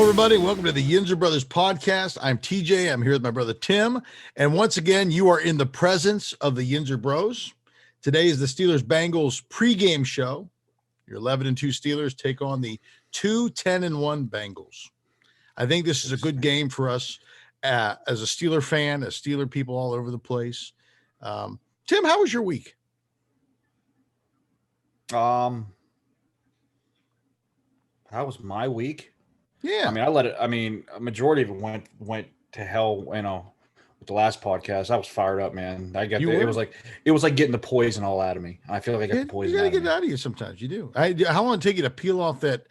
everybody. Welcome to the Yinzer Brothers podcast. I'm TJ. I'm here with my brother Tim. And once again, you are in the presence of the Yinzer Bros. Today is the Steelers-Bengals pregame show. Your 11-2 Steelers take on the 2-10-1 Bengals. I think this is a good game for us as a Steeler fan, as Steeler people all over the place. Tim, how was your week? How was my week? Yeah. A majority of it went to hell, with the last podcast. I was fired up, man. It was like getting the poison all out of me. I feel like I got the poison. You gotta get it out of you sometimes. You do. How long did it take you to peel off that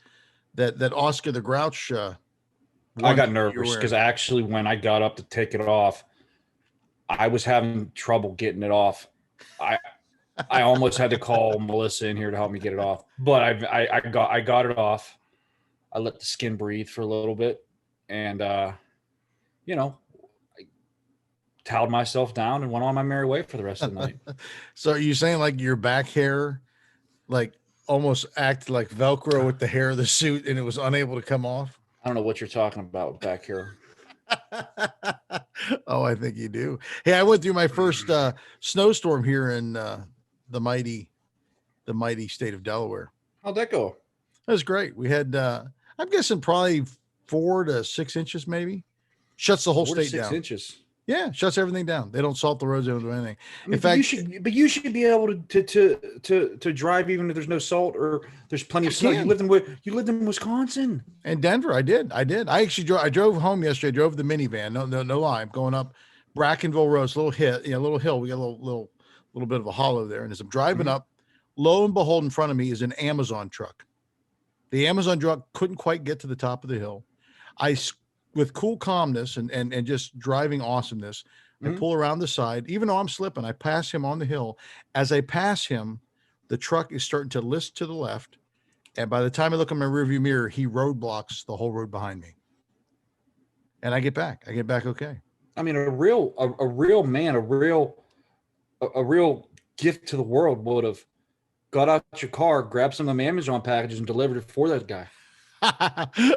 Oscar the Grouch? I got nervous because actually when I got up to take it off, I was having trouble getting it off. I almost had to call Melissa in here to help me get it off, but I got it off. I let the skin breathe for a little bit, and I toweled myself down and went on my merry way for the rest of the night. So are you saying like your back hair, like almost acted like Velcro with the hair of the suit, and it was unable to come off? I don't know what you're talking about with back hair. Oh, I think you do. Hey, I went through my first snowstorm here in the mighty state of Delaware. How'd that go? That was great. We had, I'm guessing probably 4 to 6 inches, maybe. Shuts the whole state down. 6 inches. Yeah, shuts everything down. They don't salt the roads. They don't do anything. In fact, you should be able to drive even if there's no salt or there's plenty of snow. You lived in Wisconsin and Denver. I did. I actually I drove home yesterday. I drove the minivan. No lie. I'm going up Brackenville Road. It's a little hill. We got a little bit of a hollow there. And as I'm driving up, lo and behold, in front of me is an Amazon truck. The Amazon truck couldn't quite get to the top of the hill. With cool calmness and just driving awesomeness, I pull around the side. Even though I'm slipping, I pass him on the hill. As I pass him, the truck is starting to list to the left. And by the time I look in my rearview mirror, he roadblocks the whole road behind me. And I get back. Okay. I mean, a real man, a real gift to the world would have got out your car, grabbed some of them Amazon packages and delivered it for that guy.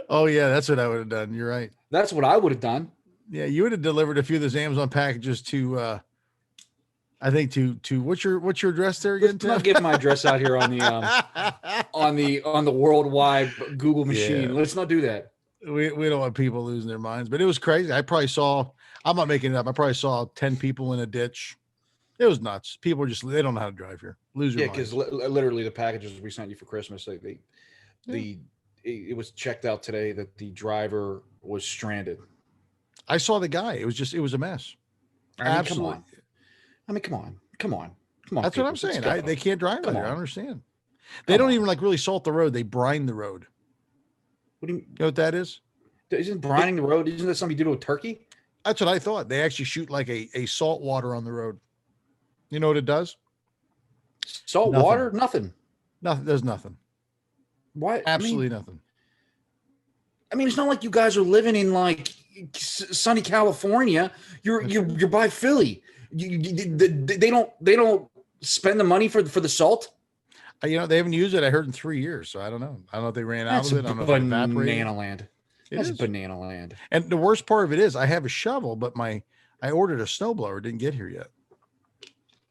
Oh yeah, that's what I would have done. You're right. That's what I would have done. Yeah, you would have delivered a few of those Amazon packages to I think to what's your address there again? Let's not get my address out here on the on the worldwide Google machine. Yeah. Let's not do that. We don't want people losing their minds, but it was crazy. I'm not making it up. I probably saw 10 people in a ditch. It was nuts. People they don't know how to drive here. Lose your mind. Yeah, because literally the packages we sent you for Christmas, it was checked out today that the driver was stranded. I saw the guy. It was a mess. Absolutely. Come on. That's what I'm saying. They can't drive there. I understand. They don't even really salt the road. They brine the road. What do you know what that is? Isn't brining the road? Isn't that something you do with turkey? That's what I thought. They actually shoot like a salt water on the road. You know what it does? Salt water? Nothing. Nothing. There's nothing. Why? Absolutely nothing. I mean, it's not like you guys are living in like sunny California. You're by Philly. They don't spend the money for the salt. They haven't used it. I heard in 3 years, so I don't know. I don't know if they ran out of it. I don't know if it evaporated. Banana land. That's banana land. And the worst part of it is, I have a shovel, but I ordered a snowblower. Didn't get here yet.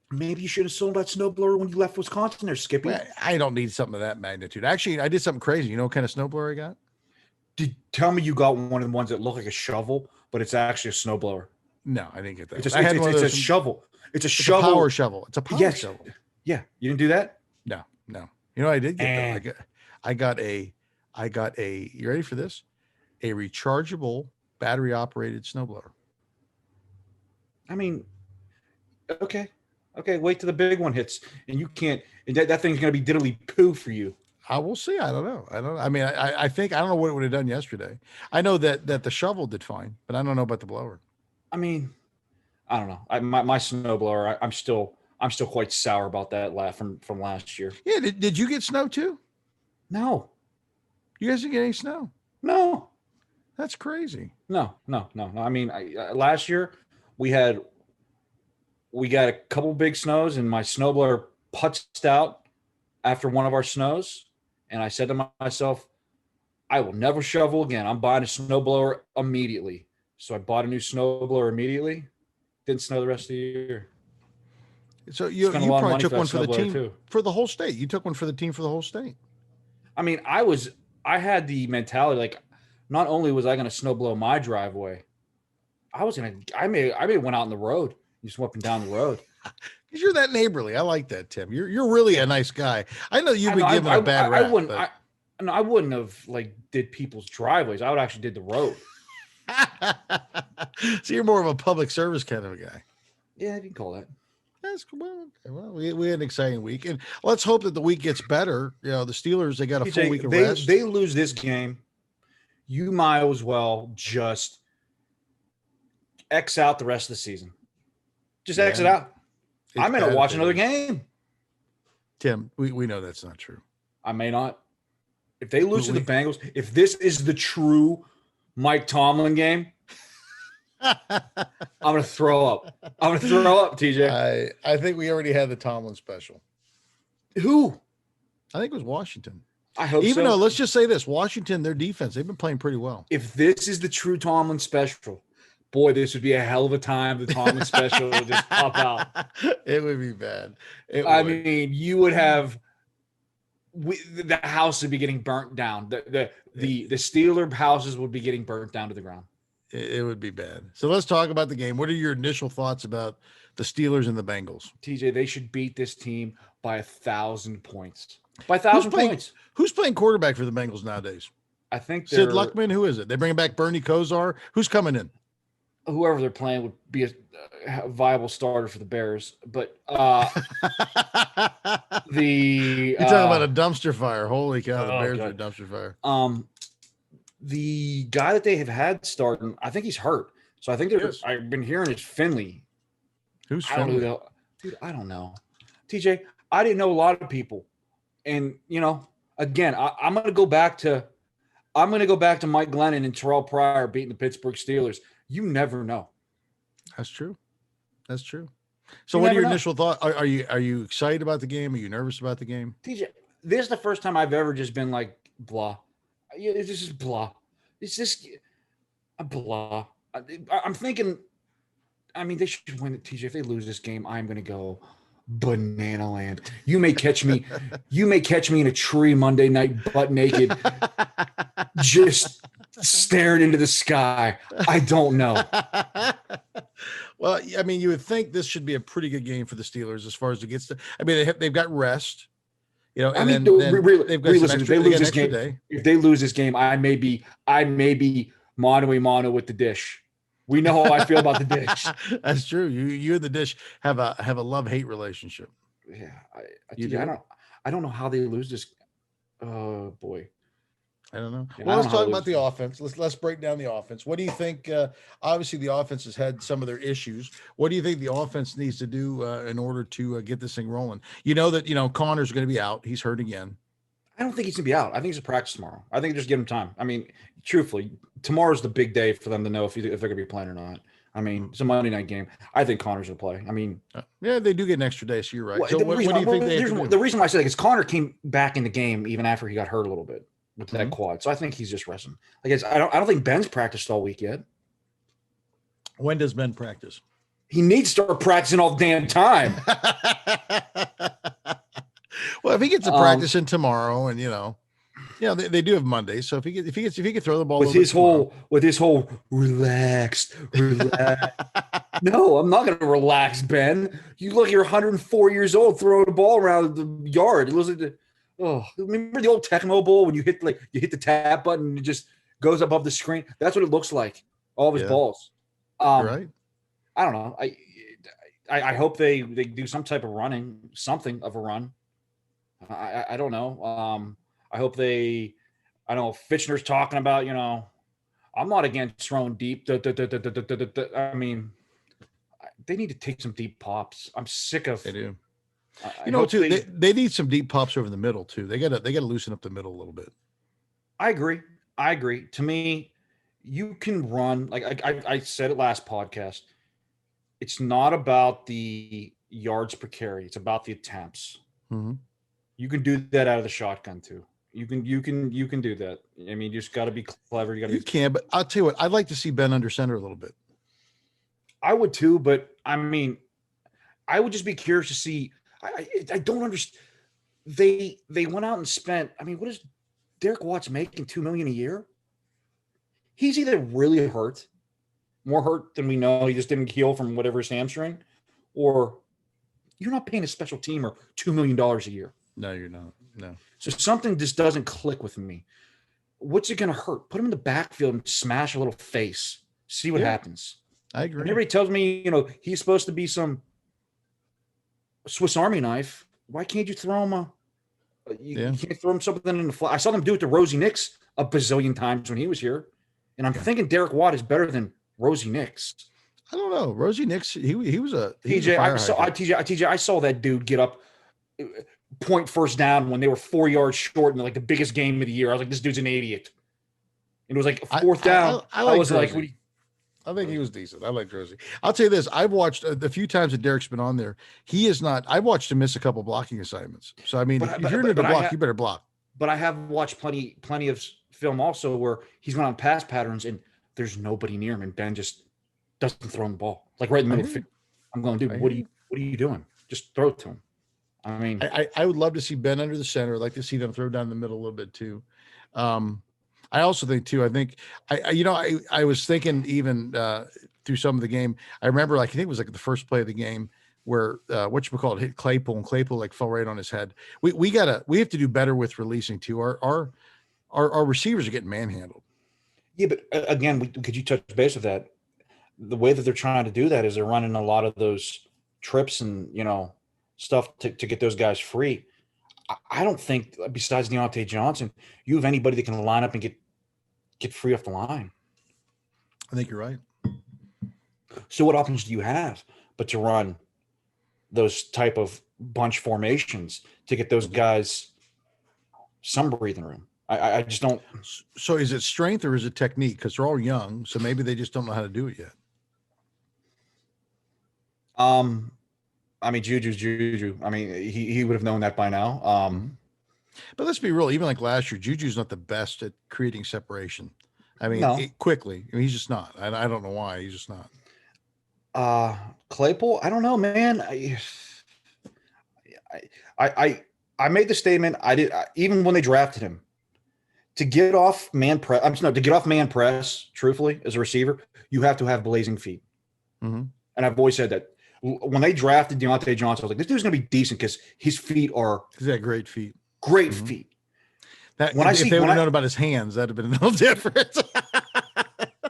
Maybe you should have sold that snowblower when you left Wisconsin there, Skippy. Well, I don't need something of that magnitude. Actually, I did something crazy. You know what kind of snowblower I got? Tell me you got one of the ones that look like a shovel, but it's actually a snowblower. No, I didn't get that. It's a shovel. It's a shovel. Power shovel. It's a power shovel. Yeah. You didn't do that? No. You know what I did get though? I got a, you ready for this? A rechargeable battery operated snowblower. I mean, okay, wait till the big one hits, and you can't. That thing's gonna be diddly poo for you. I will see. I don't know. I mean, I think I don't know what it would have done yesterday. I know that the shovel did fine, but I don't know about the blower. I mean, I don't know. My snowblower. I'm still quite sour about that from last year. Yeah. Did you get snow too? No. You guys didn't get any snow? No. That's crazy. No. I mean, last year we got a couple big snows, and my snowblower putzed out after one of our snows, and I said to myself, I will never shovel again. I'm buying a snowblower immediately. So I bought a new snowblower immediately. Didn't snow the rest of the year. So Spent a you lot of probably money took for that one for the snowblower team too. for the whole state. You took one for the team for the whole state. I mean, I had the mentality like, not only was I going to snowblow my driveway, I may went out on the road, just up and down the road. Because you're that neighborly. I like that, Tim. You're really a nice guy. I know you've been given a bad rap. I wouldn't have like did people's driveways. I would actually did the road. So you're more of a public service kind of a guy. Yeah, you can call that. That's well. We had an exciting week, and let's hope that the week gets better. You know, the Steelers, they got a full week of rest. They lose this game, you might as well just X out the rest of the season. Just X it out. I may not watch another game. Tim, we know that's not true. I may not. If they lose to the Bengals, if this is the true Mike Tomlin game, I'm going to throw up. I'm going to throw up, TJ. I think we already had the Tomlin special. Who? I think it was Washington. I hope Even though, let's just say this, Washington, their defense, they've been playing pretty well. If this is the true Tomlin special, boy, this would be a hell of a time. The Tomlin special would just pop out. It would be bad. I mean, you would have the house would be getting burnt down. The Steeler houses would be getting burnt down to the ground. It would be bad. So let's talk about the game. What are your initial thoughts about the Steelers and the Bengals? TJ, they should beat this team by 1,000 points. By 1,000 points. Who's playing quarterback for the Bengals nowadays? I think Sid Luckman. Who is it? They bring back Bernie Kosar. Who's coming in? Whoever they're playing would be a viable starter for the Bears. But you're talking about a dumpster fire. Holy cow! The Bears are a dumpster fire. The guy that they have had starting, I think he's hurt. So I think I've been hearing is Finley. Who's Finley? Dude, I don't know. TJ, I didn't know a lot of people. And, again, I'm going to go back to Mike Glennon and Terrell Pryor beating the Pittsburgh Steelers. You never know. That's true. So what are your initial thoughts? Are you excited about the game? Are you nervous about the game? TJ, this is the first time I've ever just been like, blah. It's just blah. It's just blah. I'm thinking, they should win it, TJ. If they lose this game, I'm going to go banana land. You may catch me in a tree Monday night, butt naked, just staring into the sky. I don't know. Well, you would think this should be a pretty good game for the Steelers as far as it gets to. They've got rest. If they lose this game, I may be mano a mano with the dish. We know how I feel about the dish. That's true. You and the dish have a love-hate relationship. Yeah, I don't know how they lose this. Oh boy, I don't know. Well, let's talk about the offense. Let's break down the offense. What do you think? Obviously, the offense has had some of their issues. What do you think the offense needs to do in order to get this thing rolling? You know that Connor's going to be out. He's hurt again. I don't think he's going to be out. I think he's a practice tomorrow. I think just give him time. Truthfully, tomorrow's the big day for them to know if they're going to be playing or not. It's a Monday night game. I think Connor's going to play. Yeah, they do get an extra day, so you're right. So what do you think they have to do? The reason why I say that is Connor came back in the game even after he got hurt a little bit with that quad. So I think he's just resting. I don't think Ben's practiced all week yet. When does Ben practice? He needs to start practicing all the damn time. Well, if he gets to practice in tomorrow, and they do have Monday, so if he could throw the ball with his whole relaxed. No, I'm not going to relax, Ben. You look, you're 104 years old, throwing the ball around the yard. It looks like remember the old Tecmo Bowl when you hit the tap button and it just goes above the screen? That's what it looks like. All of his balls. Right. I don't know. I hope they do some type of something of a run. I don't know. I hope I know Fitchner's talking about, I'm not against throwing deep. They need to take some deep pops. I'm sick of. They do. They need some deep pops over the middle too. They gotta loosen up the middle a little bit. I agree. To me, you can run, like I said it last podcast. It's not about the yards per carry. It's about the attempts. Mm-hmm. You can do that out of the shotgun too. You can do that. I mean, you just got to be clever. You can, but I'll tell you what, I'd like to see Ben under center a little bit. I would too, but I mean, I would just be curious to see. I don't understand. They went out and spent. I mean, what is Derek Watt's making $2 million a year? He's either really hurt, more hurt than we know. He just didn't heal from whatever his hamstring, or you're not paying a special teamer $2 million a year. No, you're not. No. So something just doesn't click with me. What's it going to hurt? Put him in the backfield and smash a little face. See what happens. I agree. And everybody tells me, he's supposed to be some Swiss Army knife. Why can't you throw him you can't throw him something in the fly? I saw them do it to Rosie Nix a bazillion times when he was here. And I'm thinking Derek Watt is better than Rosie Nix. I don't know. Rosie Nix, he was a TJ. I saw that dude get up point first down when they were 4 yards short in like the biggest game of the year. I was like, this dude's an idiot. And it was like fourth down. I was like, I think he was decent. I like Rosie. I'll tell you this. I've watched the few times that Derek's been on there. He is not. I've watched him miss a couple blocking assignments. So, I mean, if you're in to block, you better block. But I have watched plenty of film also where he's gone on pass patterns and there's nobody near him and Ben just doesn't throw him the ball. Like right in the middle of the field. I'm going, dude, what are you doing? Just throw it to him. I mean, I would love to see Ben under the center. I'd like to see them throw down the middle a little bit too. I also think too, I was thinking even through some of the game, I remember I think it was like the first play of the game where whatchamacallit hit Claypool and Claypool like fell right on his head. We have to do better with releasing too. Our receivers are getting manhandled. Yeah, but again, could you touch base with that? The way that they're trying to do that is they're running a lot of those trips and stuff to get those guys free. I don't think besides Deontay Johnson, you have anybody that can line up and get free off the line. I think you're right. So what options do you have but to run those type of bunch formations to get those guys some breathing room? I just don't. So is it strength or is it technique? Because they're all young, so maybe they just don't know how to do it yet. I mean, Juju's Juju. I mean, he would have known that by now. But let's be real. Even like last year, Juju's not the best at creating separation. I mean, quickly. I mean, he's just not. I don't know why. He's just not. Claypool. I don't know, man. I made the statement. I did even when they drafted him to get off man press. To get off man press. Truthfully, as a receiver, you have to have blazing feet. Mm-hmm. And I've always said that. When they drafted Deontay Johnson, I was like, this dude's going to be decent because his feet are – he's got great feet. Great feet. If they would have known about his hands, that would have been a little different.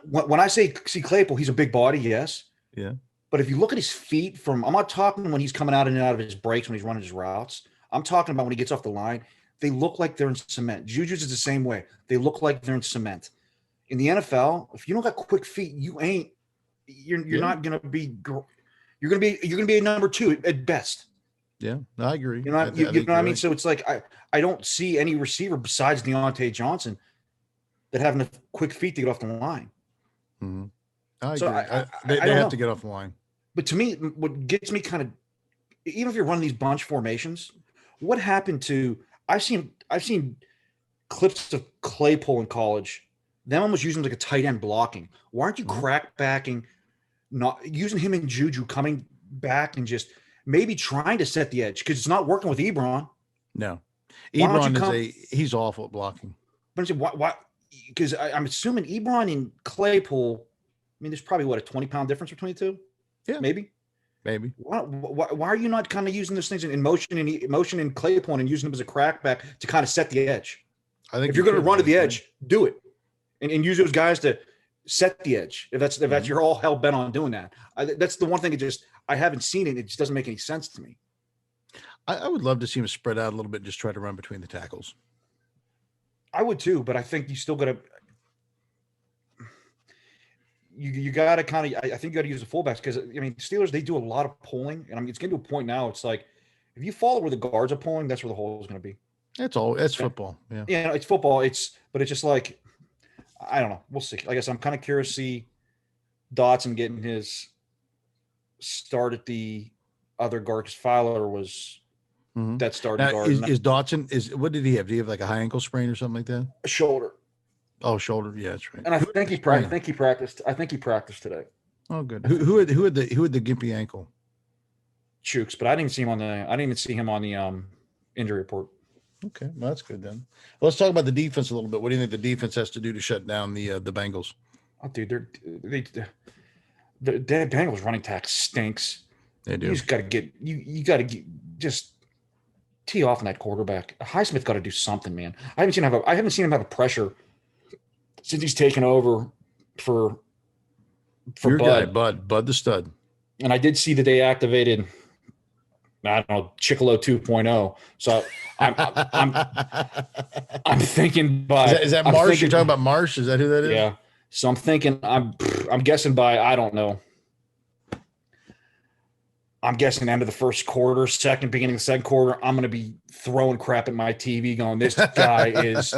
when I see Claypool, he's a big body, yes. Yeah. But if you look at his feet I'm not talking when he's coming out and out of his breaks, when he's running his routes. I'm talking about when he gets off the line. They look like they're in cement. Juju's is the same way. They look like they're in cement. In the NFL, if you don't got quick feet, you're not going to be – You're gonna be a number 2 at best. Yeah, I agree. You know what I mean? Right. So it's like I don't see any receiver besides Deontay Johnson that have enough quick feet to get off the line. Mm-hmm. I agree. They have to get off the line. But to me, what gets me kind of, even if you're running these bunch formations, what happened to? I've seen clips of Claypool in college. Them almost using like a tight end blocking. Why aren't you crack backing? Not using him and Juju coming back and just maybe trying to set the edge because it's not working with Ebron. No, Ebron he's awful at blocking. But I'm saying why? Because I'm assuming Ebron and Claypool. I mean, there's probably a 20-pound difference between the two. Yeah, maybe. Why are you not kind of using those things in motion and Claypool and using them as a crackback to kind of set the edge? I think if you're going to run to the edge, do it and use those guys to set the edge. If that's you're all hell bent on doing that. That's the one thing I haven't seen it. It just doesn't make any sense to me. I would love to see him spread out a little bit, just try to run between the tackles. I would too, but I think you still got to. You got to kind of. I think you got to use the fullbacks because Steelers they do a lot of pulling, and it's getting to a point now. It's like if you follow where the guards are pulling, that's where the hole is going to be. It's football. Yeah, it's football. But it's just like. I don't know. We'll see. I guess I'm kind of curious to see Dotson getting his start at the other guard because Fowler was that starting now, guard. Is Dotson, what did he have? Did he have like a high ankle sprain or something like that? A shoulder. Oh, shoulder. Yeah, that's right. And I think he practiced. I think he practiced today. Oh, good. Who had the gimpy ankle? Chooks, but I didn't see him on the. I didn't even see him on the injury report. Okay, well, that's good then. Well, let's talk about the defense a little bit. What do you think the defense has to do to shut down the Bengals? Oh, dude, the Bengals running attack stinks. They do. You just got to get you got to just tee off on that quarterback. Highsmith got to do something, man. I haven't seen him have a pressure since he's taken over for your Bud. guy, Bud the stud. And I did see that they activated, I don't know, Chicolo 2.0. So I'm thinking by is that Marsh? You're talking about Marsh? Is that who that is? Yeah. So I'm thinking I'm guessing by I don't know. I'm guessing end of the first quarter, beginning of the second quarter, I'm going to be throwing crap at my TV going, this guy is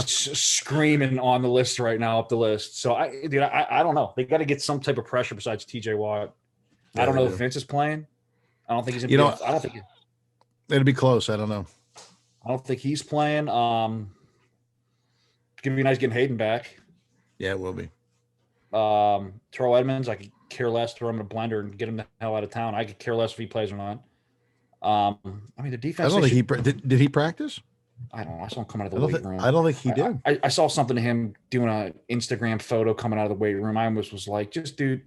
screaming on the list right now, up the list. So I don't know. They got to get some type of pressure besides TJ Watt. Yeah, I don't know if Vince is playing. I don't think he's in. I don't think it'll be close. I don't know. I don't think he's playing. It's going to be nice getting Hayden back. Yeah, it will be. Terrell Edmonds, I could care less. Throw him in a blender and get him the hell out of town. I could care less if he plays or not. I mean, the defense. I don't think did he practice? I don't know. I saw him come out of the weight room. I don't think he did. I saw something to him doing an Instagram photo coming out of the weight room. I almost was like, just dude,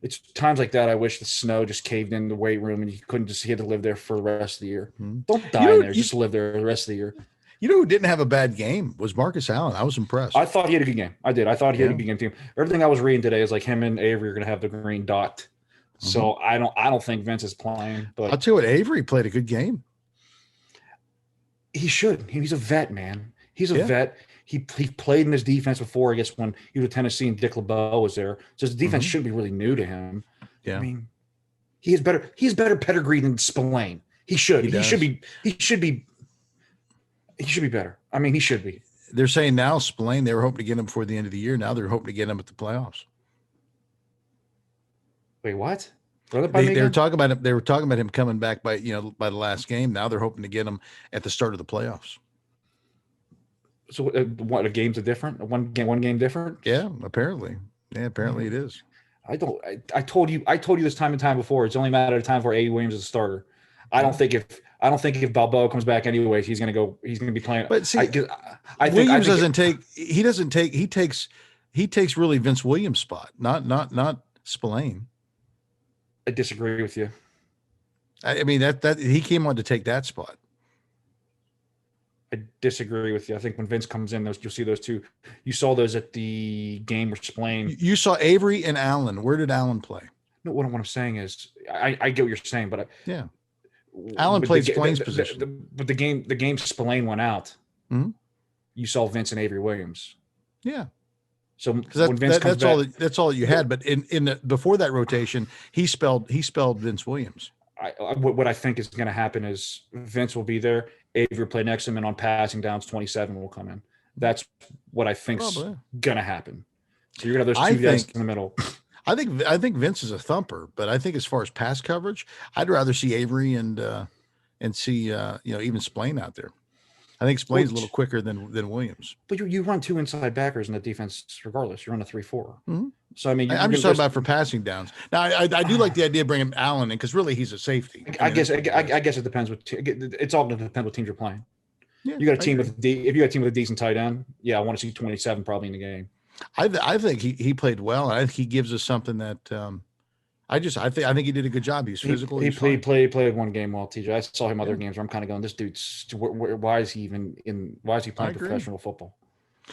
it's times like that. I wish the snow just caved in the weight room and he had to live there for the rest of the year. Don't die in there. Just live there the rest of the year. You know who didn't have a bad game was Marcus Allen. I was impressed. I thought he had a good game. I did. I thought he had a good game too. Everything I was reading today is like him and Avery are going to have the green dot. So I don't think Vince is playing. But I'll tell you what, Avery played a good game. He should. He's a vet, man. He's a vet. He played in this defense before, I guess, when he was at Tennessee and Dick LeBeau was there. So his defense shouldn't be really new to him. Yeah. I mean, he has better pedigree than Spillane. He should. He should be better. I mean, he should be. They're saying now Spillane, they were hoping to get him before the end of the year. Now they're hoping to get him at the playoffs. Wait, what? They were talking about him. They were talking about him coming back by the last game. Now they're hoping to get him at the start of the playoffs. So what? A game's a different? One game different? Yeah, apparently. Yeah, apparently it is. I told you this time and time before. It's only a matter of time for A. Williams is a starter. I don't think if Balboa comes back anyways, he's going to be playing. But see, Williams he takes really Vince Williams' spot, not Spillane. I disagree with you. I mean that he came on to take that spot. I disagree with you. I think when Vince comes in, you'll see those two. You saw those at the game where Spillane. You saw Avery and Allen. Where did Allen play? No, what I'm saying is, I get what you're saying, but Allen played Spillane's position. But the game Spillane went out. Mm-hmm. You saw Vince and Avery Williams. Yeah. So when Vince comes back, that's all you had. But before that rotation, he spelled Vince Williams. What I think is going to happen is Vince will be there. Avery play next to him, and on passing downs, 27 will come in. That's what I think's going to happen. So you're going to have those two guys in the middle. I think Vince is a thumper, but I think as far as pass coverage, I'd rather see Avery and see even Spillane out there. I think Splane's a little quicker than Williams. But you run two inside backers in the defense regardless. You run a 3-4. Mm-hmm. So I mean, I'm just talking about for passing downs. Now I do like the idea of bringing Allen in because really he's a safety. I guess it depends. It's all going to depend what teams you're playing. Yeah, you got a team if you got a team with a decent tight end, I want to see 27 probably in the game. I think he played well, and I think he gives us something that I think he did a good job. He's physical. He played one game well, TJ. I saw him other games where I'm kind of going, this dude's why is he playing professional football?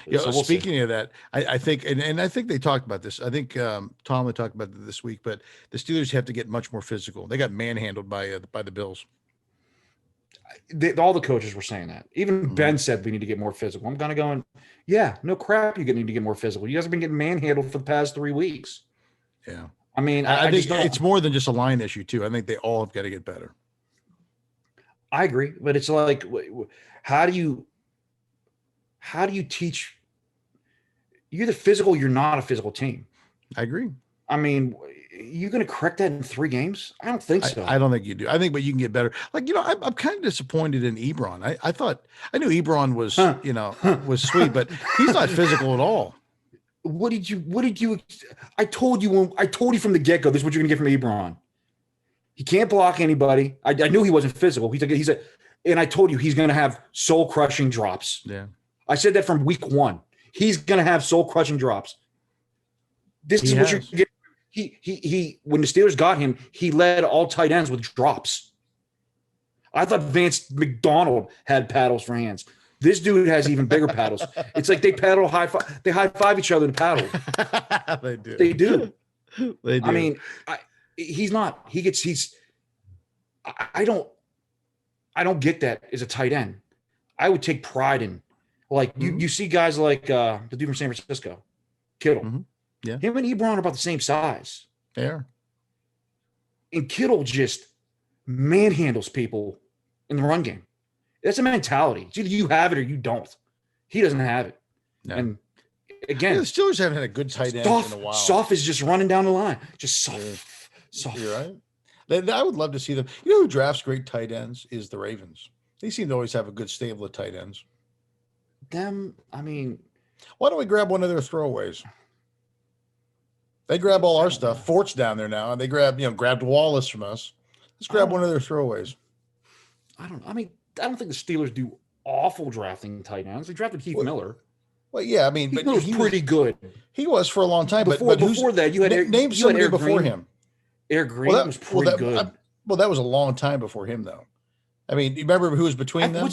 Yeah. So speaking of that, I think, and I think they talked about this. I think Tom had talked about it this week, but the Steelers have to get much more physical. They got manhandled by the Bills. All the coaches were saying that. Even Ben said we need to get more physical. I'm kind of going, yeah, no crap. You need to get more physical. You guys have been getting manhandled for the past 3 weeks. Yeah. I mean, I think it's more than just a line issue too. I think they all have got to get better. I agree, but it's like, how do you teach? You're either physical, you're not a physical team. I agree. I mean, you going to correct that in 3 games? I don't think so. I don't think you do. I think, but you can get better. Like, I'm kind of disappointed in Ebron. I thought I knew Ebron was, was sweet, but he's not physical at all. What did you? I told you from the get-go, this is what you're going to get from Ebron. He can't block anybody. I knew he wasn't physical. And I told you he's going to have soul-crushing drops. Yeah. I said that from week 1. He's going to have soul-crushing drops. This is what you're getting. He when the Steelers got him, he led all tight ends with drops. I thought Vance McDonald had paddles for hands. This dude has even bigger paddles. It's like they paddle they high five each other to paddle. They do. They do. They do. I mean, he's not. I don't get that as a tight end. I would take pride in, like, you see guys like the dude from San Francisco, Kittle. Mm-hmm. Yeah. Him and Ebron are about the same size. They are. And Kittle just manhandles people in the run game. That's a mentality. It's either you have it or you don't. He doesn't have it. No. And again, the Steelers haven't had a good tight end in a while. Soft is just running down the line. Just soft. Yeah. Soft. You're right. I would love to see them. You know who drafts great tight ends is the Ravens. They seem to always have a good stable of tight ends. I mean. Why don't we grab one of their throwaways? They grab all our stuff. Fort's down there now, and they grabbed Wallace from us. Let's grab one of their throwaways. I don't think the Steelers do awful drafting tight ends. They drafted Heath Miller. Well, yeah, I mean, Heath Miller was pretty good. He was for a long time. Before that, you had name somebody before him. Eric Green was pretty good. That was a long time before him, though. I mean, you remember who was between them?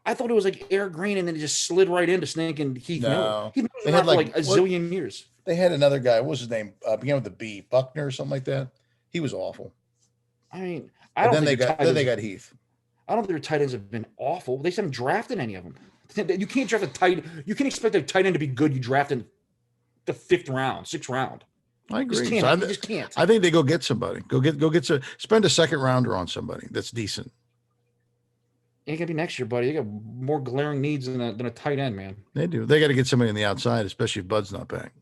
I thought it was like Eric Green, and then it just slid right into stinking Heath Miller. Heath Miller was had for like a zillion years. They had another guy. What was his name? Began with a B. Buckner or something like that. He was awful. I mean, then they got Heath. I don't think their tight ends have been awful. They just haven't drafted any of them. You can't draft a tight. You can't expect a tight end to be good. You draft in the 5th round, 6th round. I agree. You just can't. I think they go get somebody. Spend a 2nd rounder on somebody that's decent. It ain't gonna be next year, buddy. They got more glaring needs than a tight end, man. They do. They got to get somebody on the outside, especially if Bud's not back.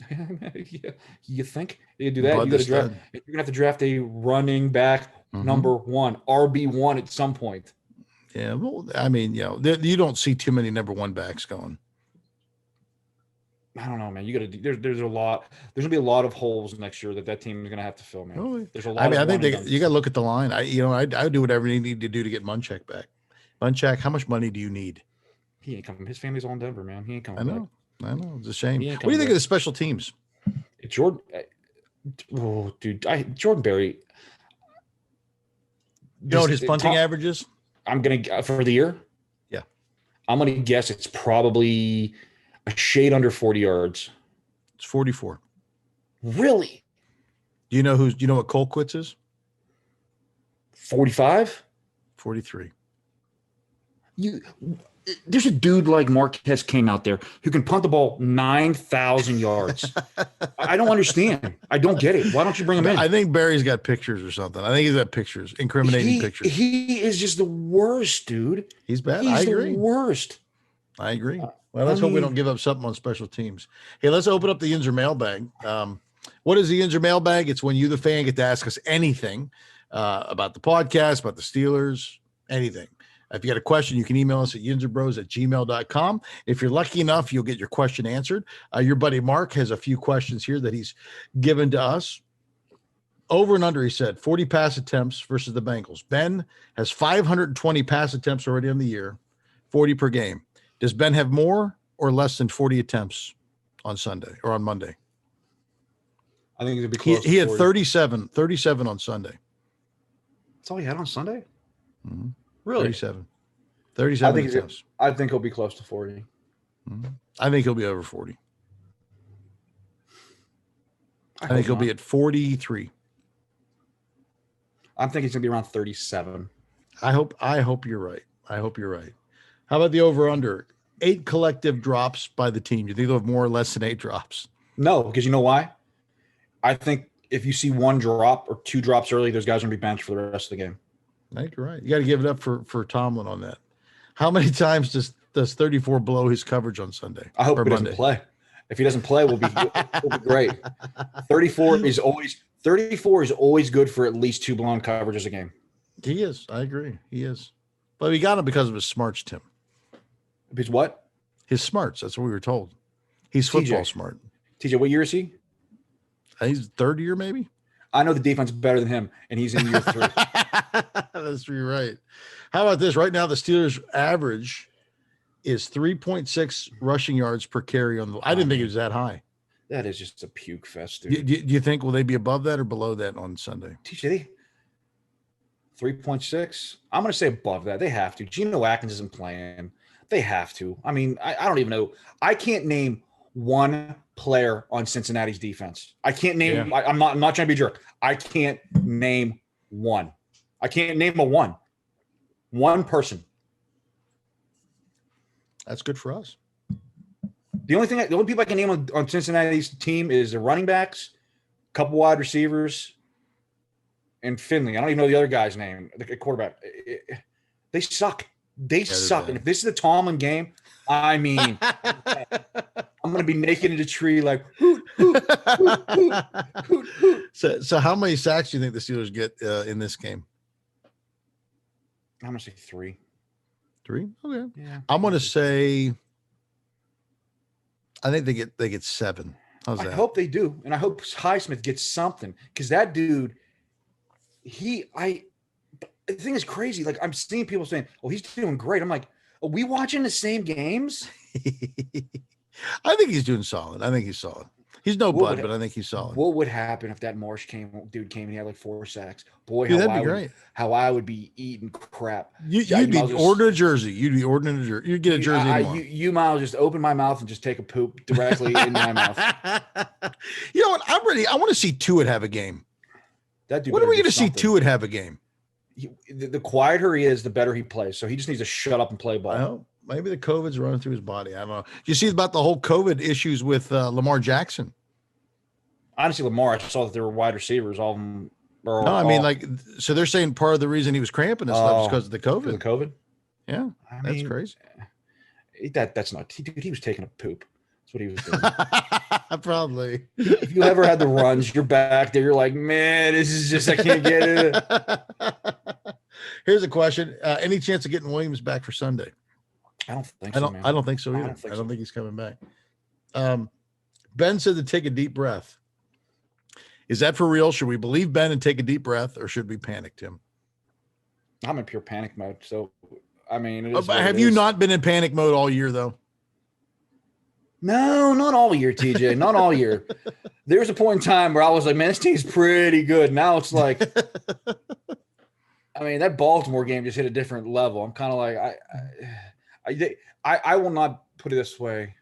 Yeah, you think you do that? You're gonna have to draft a running back number 1, RB1 at some point. Yeah, well, I mean, you don't see too many number 1 backs going. I don't know, man. You got to. There's a lot. There's gonna be a lot of holes next year that team is gonna have to fill, man. Really? There's a lot. I think you got to look at the line. I do whatever you need to do to get Munchak back. Munchak, how much money do you need? He ain't coming. His family's all in Denver, man. He ain't coming. I know. It's a shame. What do you think of the special teams? Jordan. Oh, dude. Jordan Berry. You know what his punting average is? I'm gonna for the year. Yeah. I'm gonna guess it's probably a shade under 40 yards. It's 44. Really? Do you know what Colquitt's is? 45? 43. There's a dude like Marquez King out there who can punt the ball 9,000 yards. I don't understand. I don't get it. Why don't you bring him in? I think Barry's got pictures or something. I think he's got pictures, incriminating pictures. He is just the worst, dude. He's bad. I agree. The worst. I agree. Well, let's hope we don't give up something on special teams. Hey, let's open up the Yinzer mailbag. What is the Yinzer mailbag? It's when you, the fan, get to ask us anything about the podcast, about the Steelers, anything. If you got a question, you can email us at yinzerbros@gmail.com. If you're lucky enough, you'll get your question answered. Your buddy Mark has a few questions here that he's given to us. Over and under, he said, 40 pass attempts versus the Bengals. Ben has 520 pass attempts already on the year, 40 per game. Does Ben have more or less than 40 attempts on Sunday or on Monday? I think it'd be close. He had 37 on Sunday. That's all he had on Sunday? Mm-hmm. Really? 37 attempts. I think he'll be close to 40. Mm-hmm. I think he'll be over 40. I think he'll be at 43. I'm thinking he's going to be around 37. I hope you're right. How about the over-under? 8 collective drops by the team. Do you think they'll have more or less than 8 drops? No, because you know why? I think if you see 1 drop or 2 drops early, those guys are going to be benched for the rest of the game. I think you're right. You got to give it up for Tomlin on that. How many times does 34 blow his coverage on Sunday? I hope he doesn't play. If he doesn't play, we'll be great. 34 is always 34 is always good for at least 2 blown coverages a game. He is. I agree. He is. But we got him because of his smarts, Tim. His what? His smarts. That's what we were told. He's football smart. TJ, what year is he? He's third year, maybe. I know the defense is better than him, and he's in year 3. That's right. How about this? Right now, the Steelers' average is 3.6 rushing yards per carry on the. I didn't think it was that high. That is just a puke fest, dude. Do you think will they be above that or below that on Sunday? TJ, 3.6. I'm going to say above that. They have to. Geno Atkins isn't playing. They have to. I mean, I don't even know. I can't name one player on Cincinnati's defense. I can't name. Yeah. I'm not trying to be a jerk. I can't name one. I can't name a one. One person. That's good for us. The only people I can name on Cincinnati's team is the running backs, a couple wide receivers, and Finley. I don't even know the other guy's name, the quarterback. They suck. They suck. And if this is the Tomlin game, I mean, I'm going to be naked in a tree like, hoot, hoot, hoot, hoot, hoot, hoot. So how many sacks do you think the Steelers get in this game? I'm going to say 3. 3? Okay. Yeah. I'm going to say, I think they get 7. How's that? I hope they do. And I hope Highsmith gets something because that dude, the thing is crazy. Like I'm seeing people saying, "Oh, he's doing great." I'm like, "Are we watching the same games?" I think he's doing solid. I think he's solid. He's no bud, but I think he's solid. What would happen if that Marsh dude came and he had like 4 sacks? Boy, dude, that'd be great. How I would be eating crap. You'd be ordering a jersey. You'd be ordering a jersey. You'd get a jersey. You might just open my mouth and just take a poop directly in my mouth. You know what? I'm ready. I want to see Tuitt have a game. That dude. When are we going to see Tuitt have a game? The quieter he is, the better he plays. So he just needs to shut up and play ball. I hope. Maybe the COVID's running through his body. I don't know. You see about the whole COVID issues with Lamar Jackson? Honestly, Lamar, I saw that there were wide receivers. All of them. So they're saying part of the reason he was cramping and stuff is because of the COVID. The COVID? Yeah, that's crazy. That's not. Dude, he was taking a poop. That's what he was doing. Probably. If you ever had the runs, you're back there. You're like, man, this is just I can't get it. Here's a question: any chance of getting Williams back for Sunday? I don't think so. I don't think so either. I don't think he's coming back. Ben said to take a deep breath. Is that for real? Should we believe Ben and take a deep breath, or should we panic, Tim? I'm in pure panic mode. So, I mean, have you not been in panic mode all year, though? No, not all year, TJ. Not all year. There was a point in time where I was like, man, this team's pretty good. Now it's like, I mean, that Baltimore game just hit a different level. I'm kind of like, I will not put it this way.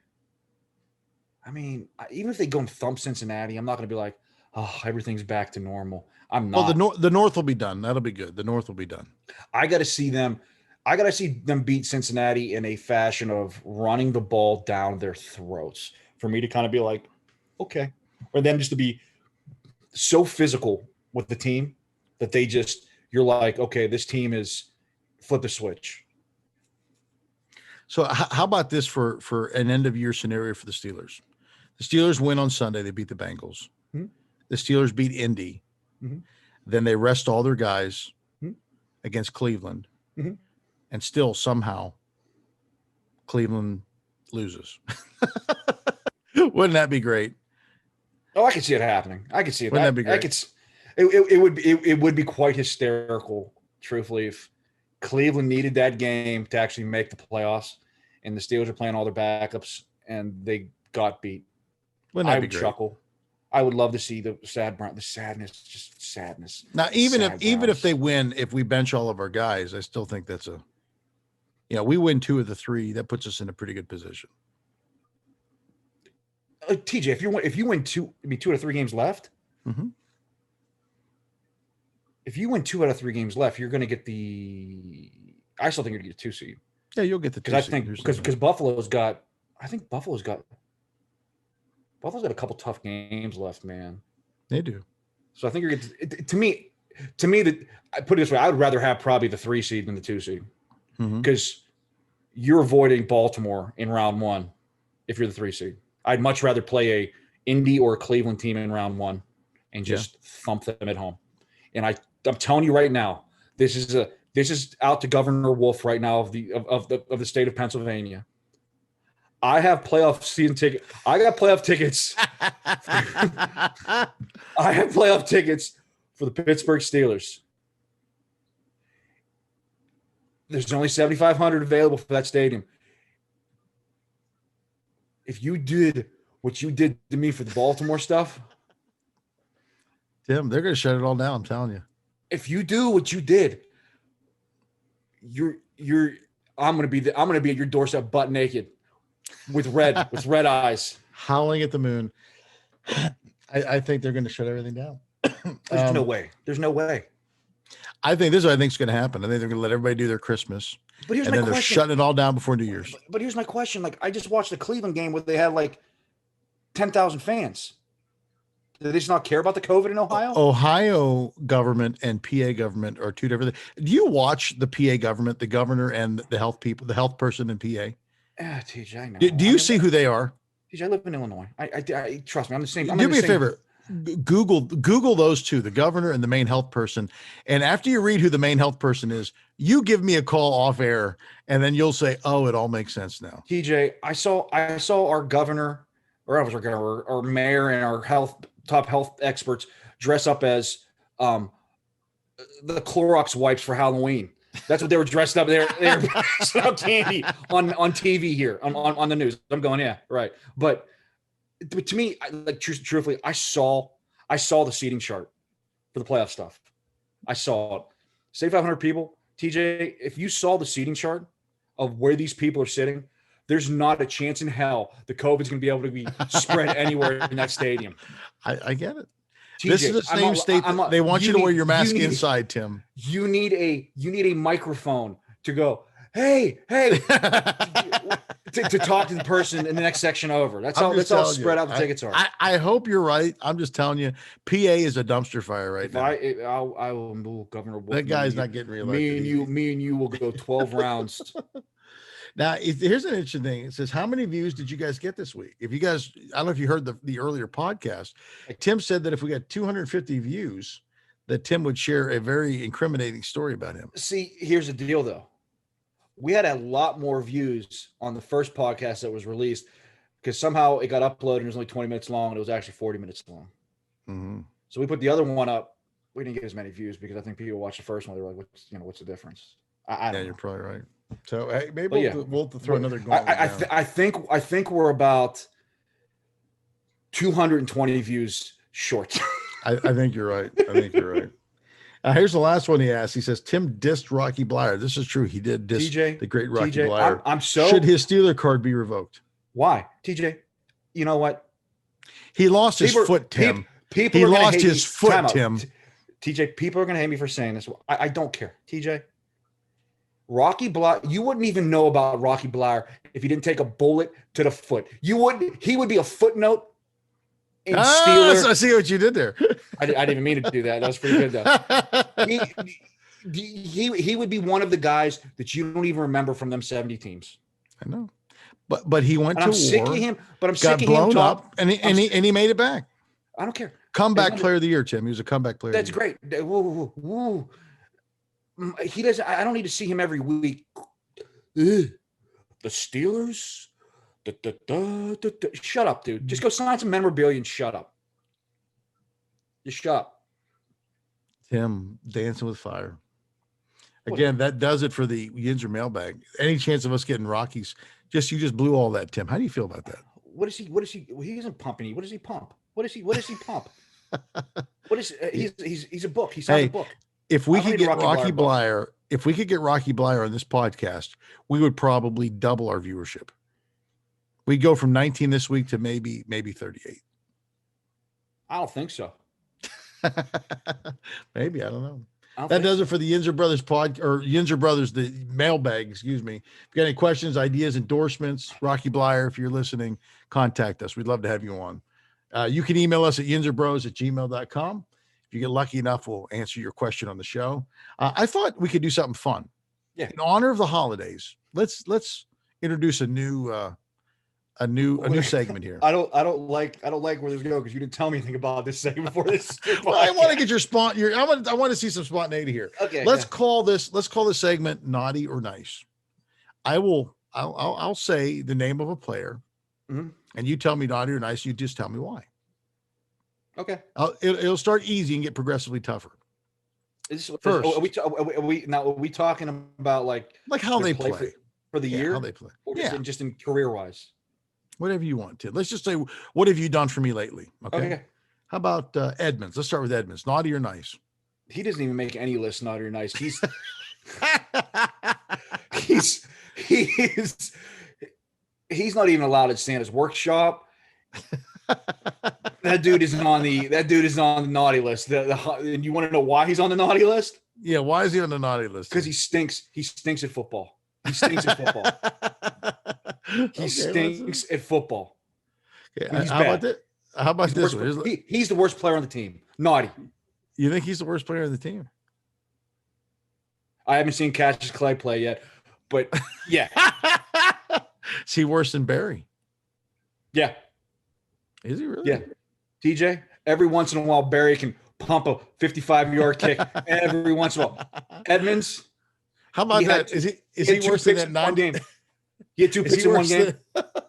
I mean, even if they go and thump Cincinnati, I'm not going to be like, oh, everything's back to normal. I'm not. Well, the North will be done. That'll be good. The North will be done. I got to see them beat Cincinnati in a fashion of running the ball down their throats for me to kind of be like, okay. Or them just to be so physical with the team that you're like, okay, this team is flip the switch. So how about this for an end of year scenario for the Steelers? The Steelers win on Sunday. They beat the Bengals. Mm-hmm. The Steelers beat Indy. Mm-hmm. Then they rest all their guys against Cleveland. Mm-hmm. And still somehow Cleveland loses. Wouldn't that be great? Oh, I could see it happening. I could see it. Wouldn't that be great? It would be quite hysterical, truthfully, if Cleveland needed that game to actually make the playoffs and the Steelers are playing all their backups and they got beat. Wouldn't that be great? Chuckle. I would love to see the sadness, just sadness. Now, even if they win, if we bench all of our guys, I still think that's we win 2 of the 3. That puts us in a pretty good position. TJ, if you win 2 out of 3 games left. Mm-hmm. If you win 2 out of 3 games left, you're going to get I still think you're going to get a 2 seed. Yeah, you'll get the 2 seed. I think because Buffalo's got a couple tough games left, man. They do. So I think you're getting to me that I put it this way, I would rather have probably the 3 seed than the 2 seed. Because you're avoiding Baltimore in round 1 if you're the 3 seed. I'd much rather play a Indy or a Cleveland team in round 1 and just thump them at home. And I'm telling you right now, this is out to Governor Wolf right now of the state of Pennsylvania. I have playoff season ticket. I got playoff tickets. I have playoff tickets for the Pittsburgh Steelers. There's only 7,500 available for that stadium. If you did what you did to me for the Baltimore stuff, Tim, they're going to shut it all down. I'm telling you. If you do what you did, I'm going to be at your doorstep butt naked with red eyes, howling at the moon. I think they're going to shut everything down. There's no way. There's no way. I think this is what I think is going to happen. I think they're going to let everybody do their Christmas. But here's and my then question. They're shutting it all down before New Year's. But here's my question. Like, I just watched the Cleveland game where they had like 10,000 fans. Do they just not care about the COVID in Ohio? Ohio government and PA government are two different things. Do you watch the PA government, the governor and the health people, the health person in PA? TJ, I know. Do you see who they are? TJ, I live in Illinois. I trust me. I'm the same. Do me a favor. Google those two, the governor and the main health person. And after you read who the main health person is, you give me a call off air and then you'll say, oh, it all makes sense now. TJ, I saw our governor, or I was our governor, our mayor and our top health experts dress up as the Clorox wipes for Halloween. That's what they were dressed up. They were passing out candy on TV here on the news. I'm going, yeah, right. But to me, truthfully, I saw the seating chart for the playoff stuff. I saw it. 7,500 people. TJ, if you saw the seating chart of where these people are sitting, there's not a chance in hell the COVID's going to be able to be spread anywhere in that stadium. I get it. TJ, this is the same state that they want you to wear your mask inside, Tim. You need a microphone to go, hey, to talk to the person in the next section over. That's how spread out the tickets are. I hope you're right. I'm just telling you, PA is a dumpster fire right now. I will move Governor Wolf. That guy's not getting reelected. Me and you will go 12 rounds. Now, here's an interesting thing. It says, how many views did you guys get this week? If you guys, I don't know if you heard the earlier podcast, Tim said that if we got 250 views, that Tim would share a very incriminating story about him. See, here's the deal, though. We had a lot more views on the first podcast that was released because somehow it got uploaded and it was only 20 minutes long and it was actually 40 minutes long. Mm-hmm. So we put the other one up. We didn't get as many views because I think people watched the first one. They were like, what's the difference? I don't know. You're probably right. So hey, maybe we'll throw another goal. I think we're about 220 views short. I think you're right. Here's the last one he asked. He says, Tim dissed Rocky Bleier. This is true. He did diss the great Rocky Bleier. Should his Steeler card be revoked? Why? TJ, you know what? He lost his foot, Tim. He lost his foot, Tim. TJ, people are going to hate me for saying this. I don't care. TJ, Rocky Bleier, you wouldn't even know about Rocky Bleier if he didn't take a bullet to the foot. He would be a footnote in Steelers. I see what you did there. I didn't even mean to do that. That was pretty good, though. He would be one of the guys that you don't even remember from them 70 teams. I know. But he went to war. I'm sick of him. But I'm sick of him. Got blown up, and he made it back. I don't care. Comeback player of the year, Tim. He was a comeback player. That's great. Woo. He doesn't. I don't need to see him every week. The Steelers. Shut up, dude. Just go sign some memorabilia and shut up. Just shut up. Tim, Dancing with Fire. Again, that does it for the Yinzer mailbag. Any chance of us getting Rockies? You just blew all that, Tim. How do you feel about that? What is he? He isn't pumping. What does he pump? What does he pump? He's a book. He signed a book. If we could get Rocky Bleier on this podcast, we would probably double our viewership. We'd go from 19 this week to maybe 38. I don't think so. Maybe, I don't know. That does it for the Yinzer Brothers Yinzer Brothers, the mailbag, excuse me. If you got any questions, ideas, endorsements, Rocky Bleier, if you're listening, contact us. We'd love to have you on. You can email us at yinzerbros@gmail.com. If you get lucky enough, we'll answer your question on the show. I thought we could do something fun. Yeah. In honor of the holidays, let's introduce a new a new segment here. I don't like where this goes because you didn't tell me anything about this segment before this. Well, I want to get your I want to see some spontaneity here. Okay. Let's call this segment naughty or nice. I'll say the name of a player, and you tell me naughty or nice. You just tell me why. Okay. It'll start easy and get progressively tougher. First, are we talking about like how they play for the year? How they play? Or just in career wise. Whatever you want to. Let's just say, what have you done for me lately? Okay. How about Edmonds? Let's start with Edmonds. Naughty or nice? He doesn't even make any list. Naughty or nice. He's not even allowed to stay in his workshop. That dude is on the naughty list. And you want to know why he's on the naughty list? Yeah, why is he on the naughty list? Because he stinks. He stinks at football. He stinks at football. He stinks at football. Yeah, how about this one? He's the worst player on the team. Naughty. You think he's the worst player on the team? I haven't seen Cassius Clay play yet, but yeah. Is he worse than Barry? Yeah. Is he really? Yeah. TJ, every once in a while, Barry can pump a 55-yard kick. Every once in a while. Edmonds. How about that? Is he worse than that 9 game? He had 2 picks in one game,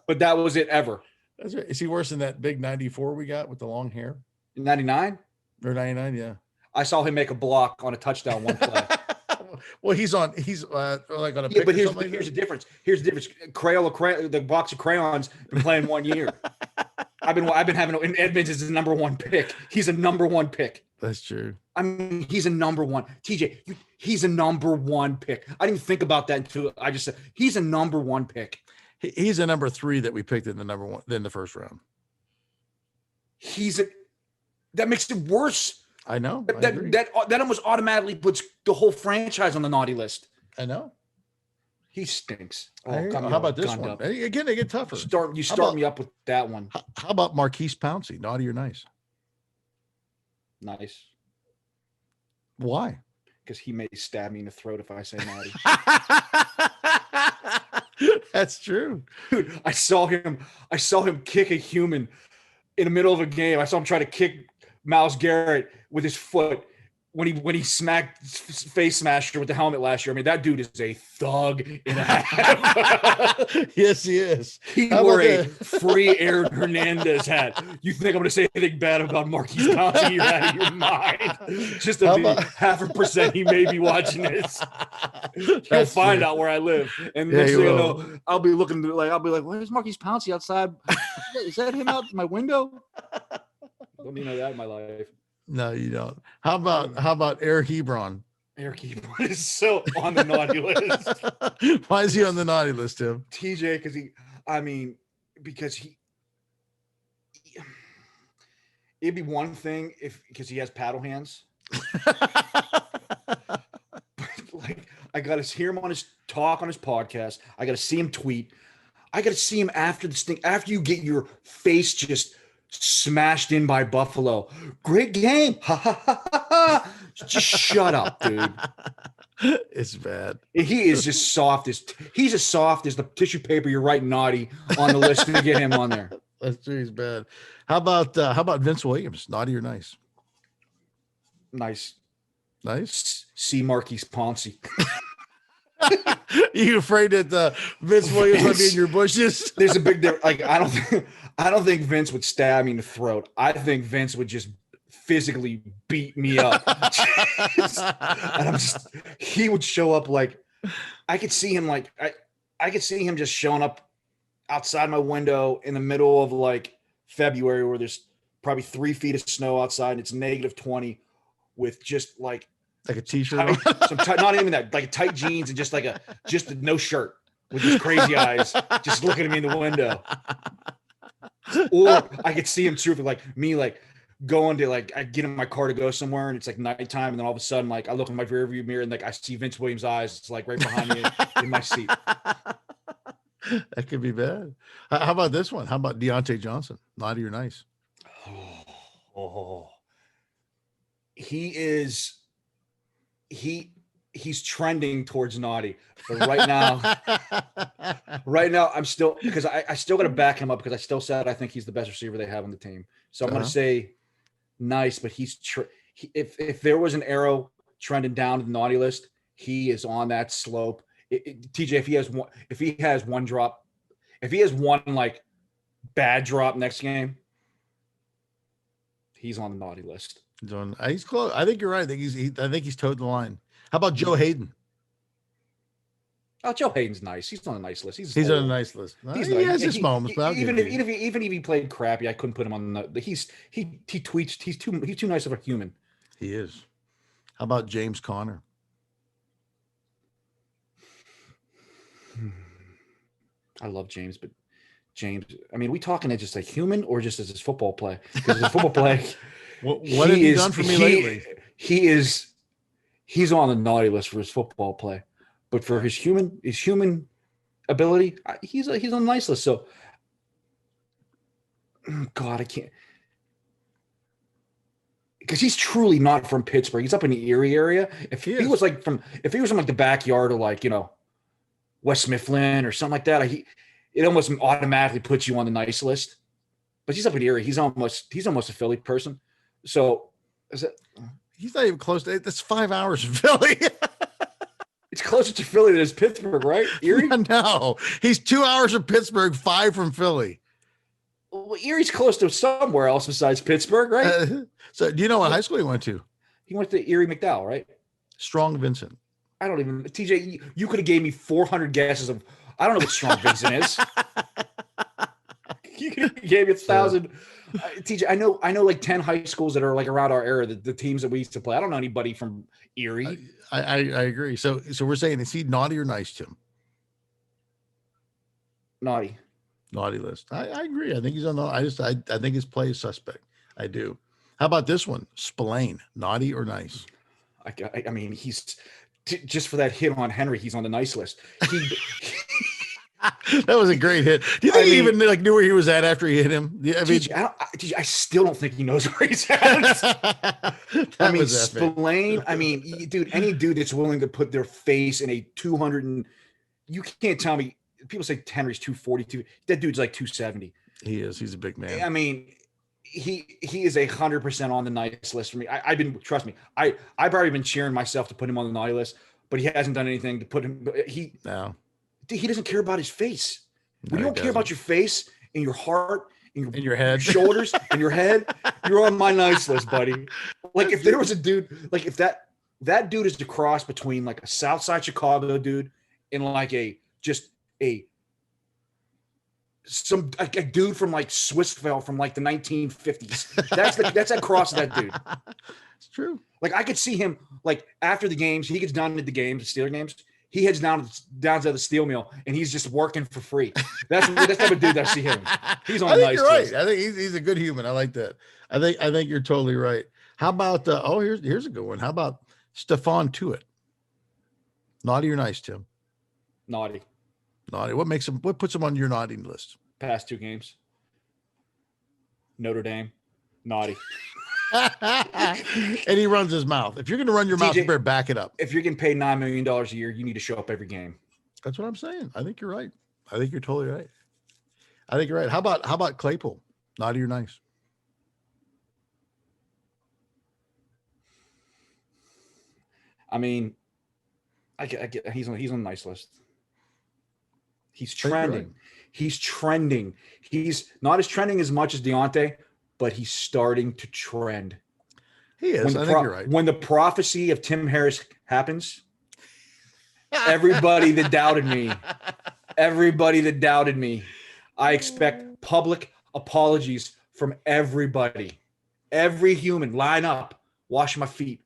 but that was it ever. That's right. Is he worse than that big 94 we got with the long hair? 99? Or 99, yeah. I saw him make a block on a touchdown one play. Well, he's like on a pick. But here's the difference. Here's the difference. The box of crayons been playing 1 year. I've been having, and Edmonds is the number 1 pick. He's a number 1 pick. That's true. I mean, he's a number 1. TJ, he's a number 1 pick. I didn't think about that until I just said he's a number 1 pick. He's a number 3 that we picked in the number 1 in the first round. That makes it worse. I know. That almost automatically puts the whole franchise on the naughty list. I know. He stinks. How about this one? Again, they get tougher. You start me up with that one. How about Marquise Pouncey? Naughty or nice? Nice. Why? Because he may stab me in the throat if I say naughty. That's true. Dude, I saw him kick a human in the middle of a game. I saw him try to kick Myles Garrett with his foot when he smacked face smasher with the helmet last year. I mean, that dude is a thug in a half. Yes, he is. He wore a free Aaron Hernandez hat. You think I'm going to say anything bad about Marquise Pouncey? You're out of your mind. Just to be 0.5% he may be watching this. He'll find out where I live. And next thing you know, I'll be like, where's Marquise Pouncey outside? Is that him out my window? Don't need to know that in my life. No, you don't. How about Eric Hebron? Eric Hebron is so on the naughty list. Why is he on the naughty list, Tim? TJ, because it'd be one thing because he has paddle hands. But I gotta hear him on his talk on his podcast. I gotta see him tweet. I gotta see him after this thing, after you get your face just smashed in by Buffalo. Great game. Ha ha ha ha. Just shut up, dude. It's bad. He is just he's as soft as the tissue paper you're writing naughty on the list to get him on there. That's true. He's bad. How about Vince Williams? Naughty or nice? Nice. Nice. See Marquise Pouncey. You afraid that Vince Williams might be in your bushes? There's a big difference. Like I don't think Vince would stab me in the throat. I think Vince would just physically beat me up. And he would show up like I could see him I could see him just showing up outside my window in the middle of like February where there's probably 3 feet of snow outside and it's -20 with just like a t-shirt, not even that, like tight jeans and just a no shirt with his crazy eyes, just looking at me in the window. Or I could see him too, like me, like going to I get in my car to go somewhere and it's like nighttime, and then all of a sudden, like I look in my rear view mirror and like I see Vince Williams' eyes. It's like right behind me in my seat. That could be bad. How about this one? How about Deontay Johnson? Naughty or nice? Oh. he's trending towards naughty. But right now, I'm still because I still got to back him up because I still said I think he's the best receiver they have on the team. So I'm going to say nice, but if there was an arrow trending down to the naughty list, he is on that slope. TJ, if he has one drop, if he has one like bad drop next game, he's on the naughty list. He's close. I think you're right. I think he's toed the line. How about Joe Hayden? Oh, Joe Hayden's nice. He's on a nice list. He's on a nice list. He has his moments, but even if he played crappy, I couldn't put him on the. He tweets. He's too nice of a human. He is. How about James Conner? I love James, but James. I mean, are we talking as just a human or just as his football play? Because his football play. What have you done for me lately? He's on the naughty list for his football play, but for his human ability, he's on the nice list. So, God, I can't, because he's truly not from Pittsburgh. He's up in the Erie area. If he was from like the backyard of like West Mifflin or something like that, it almost automatically puts you on the nice list. But he's up in Erie. He's almost a Philly person. So is it? He's not even close to. That's 5 hours from Philly. It's closer to Philly than it's Pittsburgh, right? Erie? No, he's 2 hours from Pittsburgh, 5 from Philly. Well, Erie's close to somewhere else besides Pittsburgh, right? So do you know what high school he went to? He went to Erie McDowell, right? Strong Vincent. I don't even. TJ, you could have gave me 400 guesses of. I don't know what Strong Vincent is. You could have gave me 1,000. TJ, I know like 10 high schools that are like around our area, the teams that we used to play. I don't know anybody from Erie. I agree. So we're saying, is he naughty or nice, Tim? Naughty list. I agree. I think he's on the. I think his play is suspect. I do. How about this one? Spillane, naughty or nice? I mean, he's just for that hit on Henry. He's on the nice list. That was a great hit. Do you think he even knew where he was at after he hit him? I mean, I still don't think he knows where he's at. I mean, Spillane. I mean, dude, any dude that's willing to put their face in a 200 and you can't tell me. People say Henry's 242. That dude's like 270. He is. He's a big man. I mean, he is 100% on the nice list for me. Trust me. I've already been cheering myself to put him on the naughty list, but he hasn't done anything to put him. He doesn't care about his face. When you don't care about your face and your heart and your head, shoulders and your head, you're on my nice list, buddy. Like if there was a dude, like if that dude is the cross between like a Southside Chicago dude and like a dude from like Swissvale from like the 1950s. That's that cross of that dude. It's true. Like I could see him like after the games, he gets done at the games, the Steeler games. He heads down to the steel mill and he's just working for free. That's the type of dude I see him. He's on a nice right. list. I think he's a good human. I like that. I think you're totally right. How about here's a good one. How about Stephon Tuitt? Naughty or nice, Tim? Naughty. What puts him on your naughty list? Past 2 games. Notre Dame. Naughty. And he runs his mouth. If you're going to run your mouth, you better back it up. If you're getting paid $9 million a year, you need to show up every game. That's what I'm saying. I think you're right. I think you're totally right. I think you're right. How about Claypool? Naughty or nice? I mean, I get he's on a nice list. He's trending. Right. He's trending. He's not as trending as much as Deontay, but he's starting to trend. He is. I think you're right. When the prophecy of Tim Harris happens, everybody that doubted me, I expect public apologies from everybody. Every human, line up, wash my feet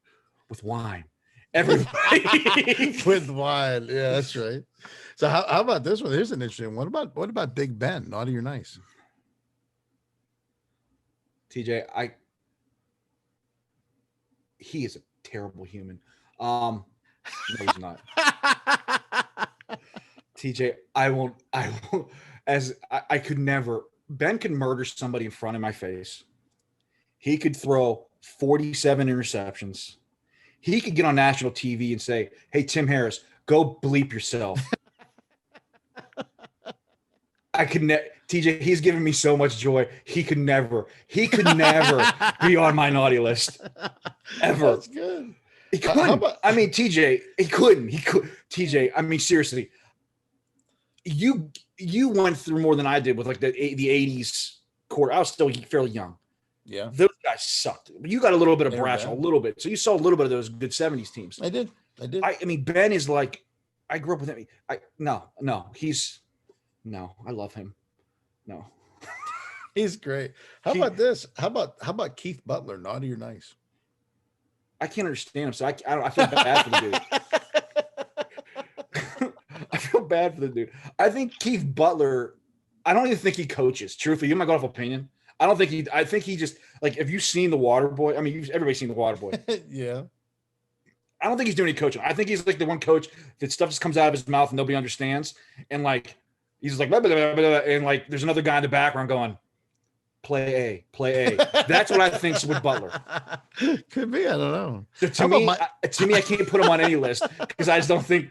with wine. Everybody. With wine. Yeah, that's right. So how about this one? Here's an interesting one. What about Big Ben? Naughty or nice? TJ, he is a terrible human. No, he's not. TJ, I won't, I could never. Ben could murder somebody in front of my face. He could throw 47 interceptions. he could get on national TV and say, "Hey, Tim Harris, go bleep yourself." I could TJ, he's giving me so much joy. He could never be on my naughty list. Ever. That's good. He couldn't. I mean, TJ, he couldn't. He could. TJ, I mean, seriously, you went through more than I did with like the 80s quarter. I was still fairly young. Yeah. Those guys sucked. You got a little bit of brash, a little bit. So you saw a little bit of those good 70s teams. I did. I mean, Ben is like, I grew up with him. I love him. No. He's great. How about this? How about Keith Butler? Naughty or nice? I can't understand him, so I feel bad for the dude. I feel bad for the dude. I think Keith Butler, I don't even think he coaches. Truthfully, you might go off opinion. I think he just, like, have you seen The Waterboy? I mean, everybody's seen The Waterboy. Yeah. I don't think he's doing any coaching. I think he's like the one coach that stuff just comes out of his mouth and nobody understands. And like, he's just like, blah, blah, blah, blah, and like, there's another guy in the background going, play A. That's what I think's with Butler. Could be. I don't know. So to me, I can't put him on any list because I just don't think.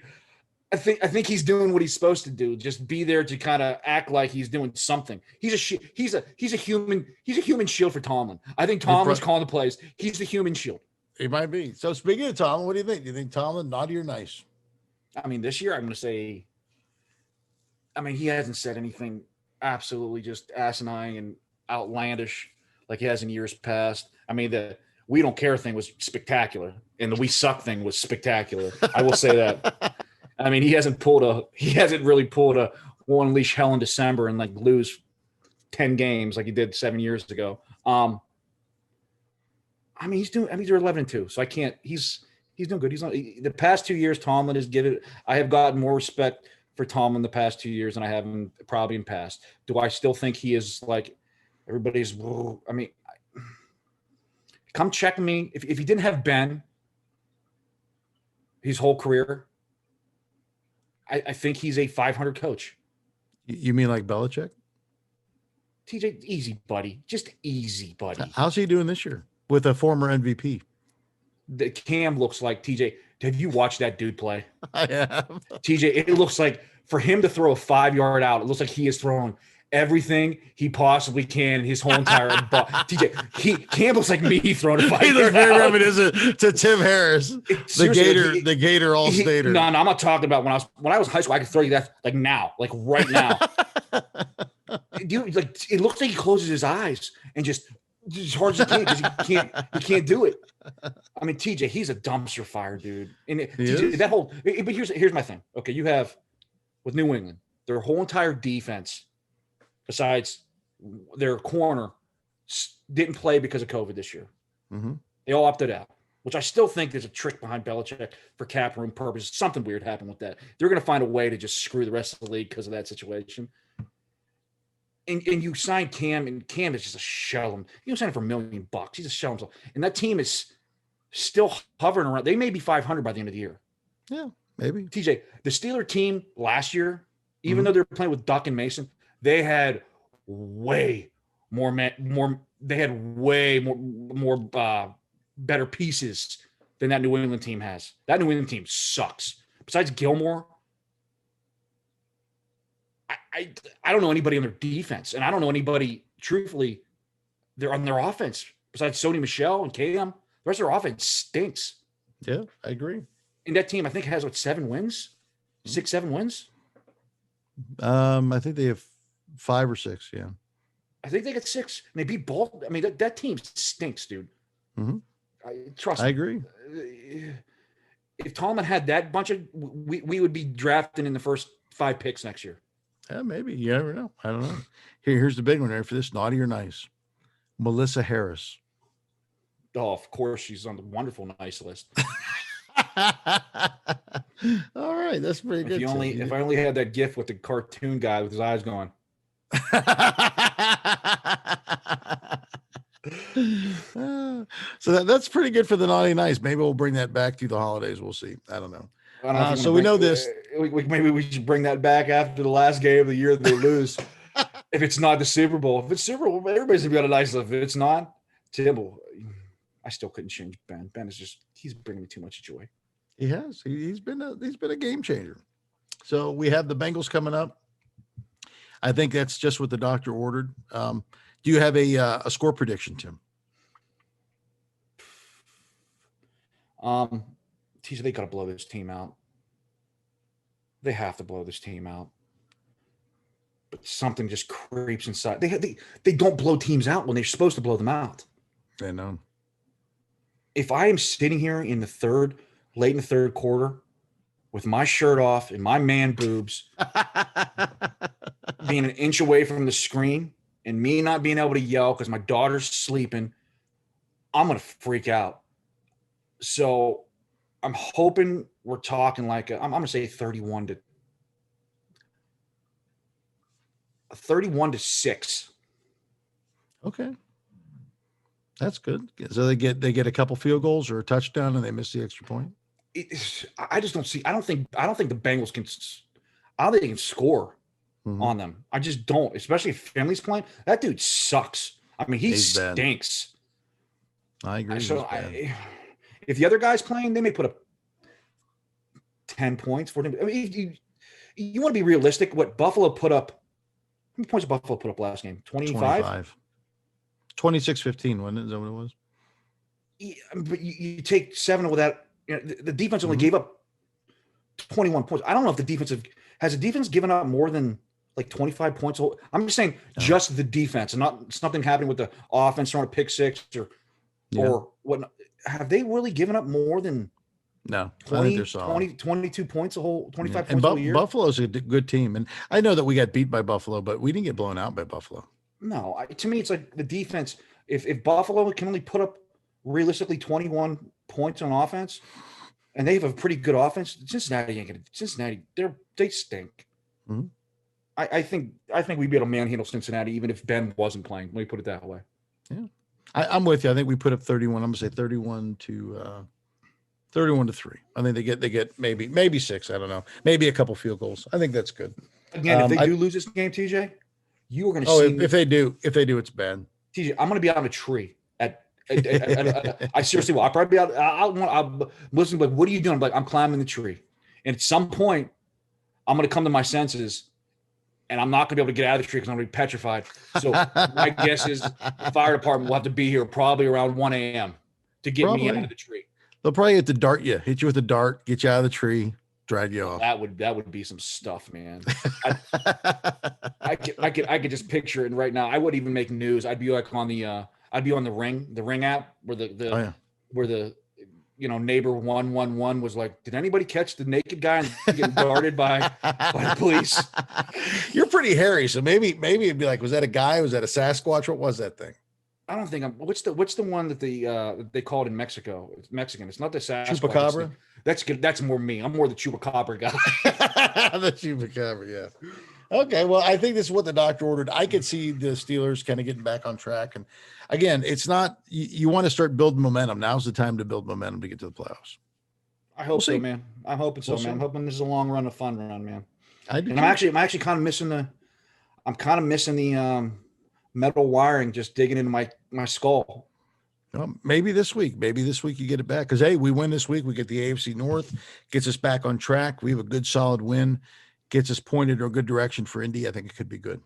I think he's doing what he's supposed to do. Just be there to kind of act like he's doing something. He's a human shield for Tomlin. I think Tomlin's calling the plays. He's the human shield. He might be. So speaking of Tomlin, what do you think? Do you think Tomlin naughty or nice? I mean, this year I'm going to say. I mean, he hasn't said anything absolutely just asinine and outlandish like he has in years past. I mean, the "we don't care" thing was spectacular, and the "we suck" thing was spectacular. I will say that. I mean, he hasn't really pulled a "we'll unleash hell in December" and like lose 10 games like he did 7 years ago. I mean, they're 11-2, so I can't. He's doing good. He's not. The past 2 years, Tomlin has given. I have gotten more respect for Tomlin the past 2 years than I have probably in past. Do I still think he is like everybody's? I mean, come check me if he didn't have Ben his whole career. I think he's a 500 coach. You mean like Belichick? TJ, easy, buddy. Just easy, buddy. How's he doing this year with a former MVP? The Cam looks like TJ. Have you watched that dude play? I have. TJ, it looks like for him to throw a 5-yard out, it looks like he is throwing everything he possibly can in his whole entire ball. TJ, Cam looks like me throwing a 5-yard out. He looks very reminiscent to Tim Harris, the Gator All-Stater. No, I'm not talking about when I was in high school. I could throw you that like now, like right now. Dude, like it looks like he closes his eyes and just as hard as he can because he can't do it. I mean, TJ, he's a dumpster fire, dude. And TJ, that whole. But here's my thing. Okay, you have with New England their whole entire defense, besides their corner, didn't play because of COVID this year. Mm-hmm. They all opted out, which I still think there's a trick behind Belichick for cap room purposes. Something weird happened with that. They're going to find a way to just screw the rest of the league because of that situation. And you sign Cam, and Cam is just a shell. You don't sign him for $1 million. He's a shell himself. And that team is still hovering around. They may be 500 by the end of the year. Yeah, maybe. TJ, the Steeler team last year, even though they were playing with Duck and Mason, they had way more. They had way more better pieces than that New England team has. That New England team sucks. Besides Gilmore, I don't know anybody on their defense, and I don't know anybody, truthfully, they're on their offense besides Sony Michel and Cam. The rest of their offense stinks. Yeah, I agree. And that team, I think, has 7 wins, 6-7 wins. I think they have 5 or 6. Yeah, I think they got 6. And they beat Baltimore. I mean, that team stinks, dude. Mm-hmm. I agree. If Tomlin had that bunch of, we would be drafting in the first 5 picks next year. Yeah, maybe. You never know. I don't know. Here's the big one there for this: naughty or nice? Melissa Harris. Oh, of course, she's on the wonderful nice list. All right, that's pretty good. If I only had that GIF with the cartoon guy with his eyes going. So that's pretty good for the naughty nice. Maybe we'll bring that back through the holidays. We'll see. I don't know. So we know this. Maybe we should bring that back after the last game of the year that they lose. If it's not the Super Bowl, if it's Super Bowl, everybody's gonna be on a nice list. If it's not, Tim, I still couldn't change Ben. Ben is he's bringing me too much joy. He has. He's been a game changer. So we have the Bengals coming up. I think that's just what the doctor ordered. Do you have a score prediction, Tim? Teaser, they got to blow this team out. They have to blow this team out. But something just creeps inside. They don't blow teams out when they're supposed to blow them out. I know. If I am sitting here late in the third quarter, with my shirt off and my man boobs, being an inch away from the screen, and me not being able to yell because my daughter's sleeping, I'm gonna freak out. So I'm hoping we're talking like I'm gonna say 31 to 6. Okay. That's good. So they get a couple field goals or a touchdown and they miss the extra point. I just don't see. I don't think the Bengals can. I don't think they can score on them. I just don't. Especially if Finley's playing. That dude sucks. I mean, he stinks. Bad. I agree. So if the other guy's playing, they may put up 10 points for him. I mean, you want to be realistic. What Buffalo put up? How many points did Buffalo put up last game? 25? 26-15, wasn't it? Is that what it was? Yeah, but you take 7 with that. You know, the defense only gave up 21 points. I don't know if has the defense given up more than like 25 points. I'm just saying just the defense and not something happening with the offense throwing a pick six or what. Have they really given up more than 22 points a whole 25 points a year? Buffalo's a good team. And I know that we got beat by Buffalo, but we didn't get blown out by Buffalo. No, to me, it's like the defense. If Buffalo can only put up realistically 21 points on offense, and they have a pretty good offense, Cincinnati ain't gonna. Cincinnati, they stink. Mm-hmm. I think we'd be able to manhandle Cincinnati even if Ben wasn't playing. Let me put it that way. Yeah, I'm with you. I think we put up 31. I'm gonna say 31 to 3. I think they get maybe 6. I don't know. Maybe a couple field goals. I think that's good. Again, if they do lose this game, TJ, you are going to see. If they do, it's bad. TJ, I'm going to be out in a tree I seriously will. I'll probably be out. I'll listen, like, what are you doing? I'm like, I'm climbing the tree. And at some point, I'm going to come to my senses, and I'm not going to be able to get out of the tree because I'm going to be petrified. So my guess is the fire department will have to be here probably around 1 a.m. to get me out of the tree. They'll probably hit you with a dart, get you out of the tree, drag you off. That would be some stuff, man. I could just picture it. And right now, I wouldn't even make news. I'd be like on the Ring app where where the neighbor 111 was like, did anybody catch the naked guy and getting guarded by the police? You're pretty hairy, so maybe it'd be like, was that a guy? Was that a Sasquatch? What was that thing? I don't think what's the one that they call it in Mexico? It's Mexican. It's not the Sasquatch. Chupacabra? That's good. That's more me. I'm more the Chupacabra guy. The Chupacabra, yeah. Okay, well, I think this is what the doctor ordered. I could see the Steelers kind of getting back on track. And again, it's not you want to start building momentum. Now's the time to build momentum to get to the playoffs. I hope so, man. I'm hoping so, man. I'm hoping this is a long run, a fun run, man. I'm actually kind of missing the metal wiring just digging into my skull. Well, maybe this week you get it back because, hey, we win this week. We get the AFC North, gets us back on track. We have a good solid win, gets us pointed in a good direction for Indy. I think it could be good.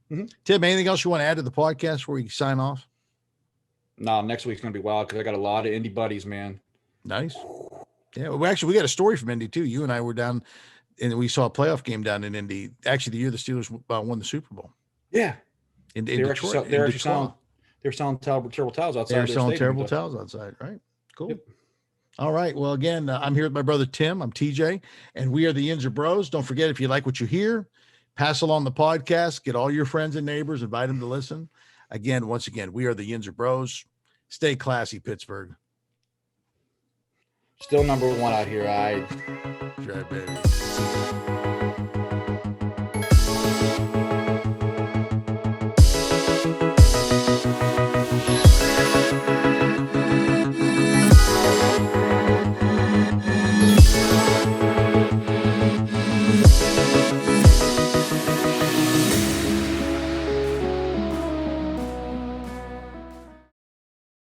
Mm-hmm. Tim, anything else you want to add to the podcast before we sign off? No, next week's going to be wild because I got a lot of Indy buddies, man. Nice. Yeah, well, actually, we got a story from Indy, too. You and I were down, and we saw a playoff game down in Indy. Actually, the year the Steelers won the Super Bowl. Yeah. In Detroit. They were selling terrible towels outside. They were selling terrible towels outside, right? Cool. Yep. All right. Well, again, I'm here with my brother Tim. I'm TJ, and we are the Yinzer Bros. Don't forget, if you like what you hear, pass along the podcast. Get all your friends and neighbors. Invite them to listen. Once again, we are the Yinzer Bros. Stay classy, Pittsburgh. Still number 1 out here. That's right, baby.